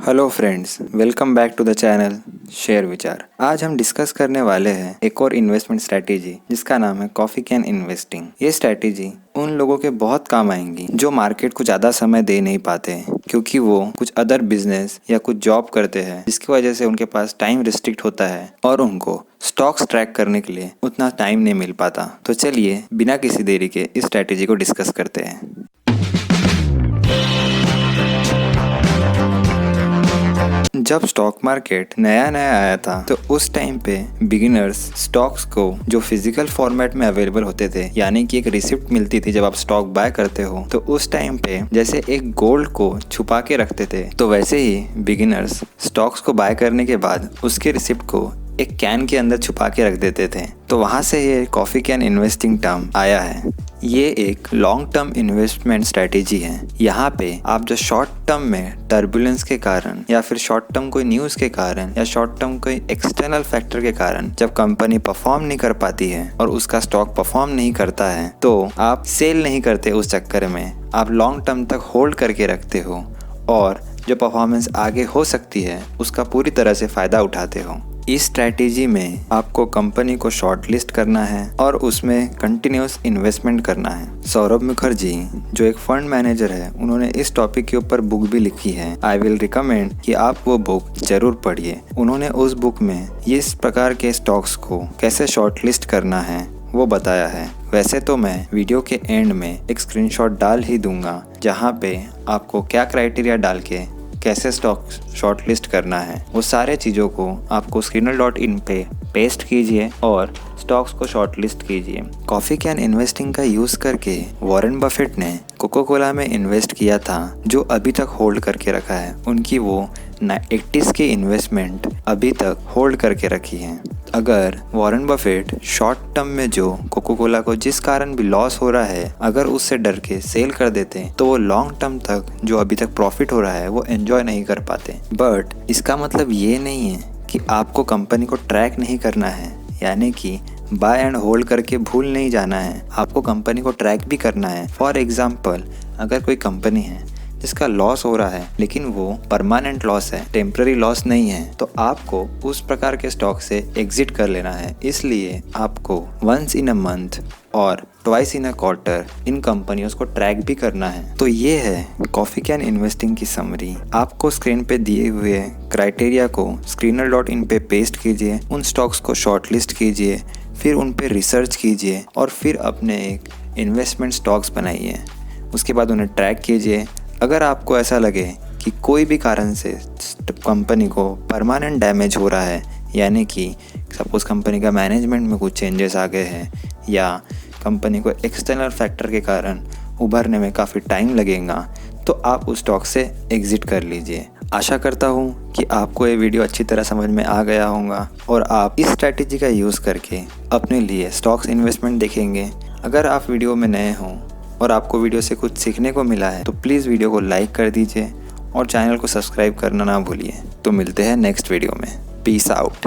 Hello friends, welcome back to the channel share Vichar. आज हम discuss करने वाले हैं एक और इन्वेस्टमेंट स्ट्रैटेजी जिसका नाम है कॉफ़ी कैन इन्वेस्टिंग। ये स्ट्रैटेजी उन लोगों के बहुत काम आएंगी जो मार्केट को ज़्यादा समय दे नहीं पाते हैं क्योंकि वो कुछ अदर बिजनेस या कुछ जॉब करते हैं, जिसकी वजह से उनके पास टाइम रिस्ट्रिक्ट होता है और उनको स्टॉक्स ट्रैक करने के लिए उतना टाइम नहीं मिल पाता। तो चलिए बिना किसी देरी के इस स्ट्रैटेजी को डिस्कस करते हैं। जब स्टॉक मार्केट नया आया था तो उस टाइम पे बिगिनर्स स्टॉक्स को जो फिजिकल फॉर्मेट में अवेलेबल होते थे, यानी कि एक रिसिप्ट मिलती थी जब आप स्टॉक बाय करते हो, तो उस टाइम पे जैसे एक गोल्ड को छुपा के रखते थे, तो वैसे ही बिगिनर्स स्टॉक्स को बाय करने के बाद उसके रिसिप्ट को एक कैन के अंदर छुपा के रख देते थे। तो वहाँ से ये कॉफ़ी कैन इन्वेस्टिंग टर्म आया है। ये एक लॉन्ग टर्म इन्वेस्टमेंट स्ट्रेटेजी है। यहाँ पे आप जो शॉर्ट टर्म में टर्बुलेंस के कारण या फिर शॉर्ट टर्म कोई न्यूज़ के कारण या शॉर्ट टर्म कोई एक्सटर्नल फैक्टर के कारण जब कंपनी परफॉर्म नहीं कर पाती है और उसका स्टॉक परफॉर्म नहीं करता है, तो आप सेल नहीं करते। उस चक्कर में आप लॉन्ग टर्म तक होल्ड करके रखते हो और जो परफॉर्मेंस आगे हो सकती है उसका पूरी तरह से फ़ायदा उठाते हो। इस स्ट्रैटेजी में आपको कंपनी को शॉर्ट लिस्ट करना है और उसमें कंटिन्यूस इन्वेस्टमेंट करना है। सौरभ मुखर्जी जो एक फंड मैनेजर है, उन्होंने इस टॉपिक के ऊपर बुक भी लिखी है। आई विल रिकमेंड कि आप वो बुक जरूर पढ़िए। उन्होंने उस बुक में इस प्रकार के स्टॉक्स को कैसे शॉर्ट लिस्ट करना है वो बताया है। वैसे तो मैं वीडियो के एंड में एक स्क्रीनशॉट डाल ही दूंगा जहाँ पे आपको क्या क्राइटेरिया डाल के कैसे स्टॉक शॉर्ट लिस्ट करना है, वो सारे चीज़ों को आपको Screener.in पे पेस्ट कीजिए और स्टॉक्स को शॉर्ट लिस्ट कीजिए। कॉफ़ी कैन इन्वेस्टिंग का यूज़ करके वॉरेन बफेट ने कोको कोला में इन्वेस्ट किया था, जो अभी तक होल्ड करके रखा है। उनकी वो 80s की इन्वेस्टमेंट अभी तक होल्ड करके रखी है। अगर वॉरेन बफेट शॉर्ट टर्म में जो कोको कोला को जिस कारण भी लॉस हो रहा है, अगर उससे डर के सेल कर देते तो वो लॉन्ग टर्म तक जो अभी तक प्रॉफिट हो रहा है वो एंजॉय नहीं कर पाते। बट इसका मतलब ये नहीं है कि आपको कंपनी को ट्रैक नहीं करना है, यानी कि बाय एंड होल्ड करके भूल नहीं जाना है। आपको कंपनी को ट्रैक भी करना है। फॉर एग्जाम्पल, अगर कोई कंपनी है जिसका लॉस हो रहा है लेकिन वो परमानेंट लॉस है, टेम्पररी लॉस नहीं है, तो आपको उस प्रकार के स्टॉक से एग्जिट कर लेना है। इसलिए आपको वंस इन अ मंथ और twice in a quarter in कंपनियों को ट्रैक भी करना है। तो ये है कॉफ़ी कैन इन्वेस्टिंग की समरी। आपको स्क्रीन पे दिए हुए क्राइटेरिया को Screener.in पे पेस्ट कीजिए, उन स्टॉक्स को शॉर्ट लिस्ट कीजिए, फिर उन पे रिसर्च कीजिए और फिर अपने एक इन्वेस्टमेंट स्टॉक्स बनाइए। उसके बाद उन्हें ट्रैक कीजिए। अगर आपको ऐसा लगे कि कोई भी कारण से कंपनी को परमानेंट डैमेज हो रहा है, यानी कि सपोज कंपनी का मैनेजमेंट में कुछ चेंजेस आ गए हैं या कंपनी को एक्सटर्नल फैक्टर के कारण उभरने में काफ़ी टाइम लगेगा, तो आप उस स्टॉक से एग्ज़िट कर लीजिए। आशा करता हूँ कि आपको ये वीडियो अच्छी तरह समझ में आ गया होगा और आप इस स्ट्रैटेजी का यूज़ करके अपने लिए स्टॉक्स इन्वेस्टमेंट देखेंगे। अगर आप वीडियो में नए हों और आपको वीडियो से कुछ सीखने को मिला है तो प्लीज़ वीडियो को लाइक कर दीजिए और चैनल को सब्सक्राइब करना ना भूलिए। तो मिलते हैं नेक्स्ट वीडियो में। Peace out.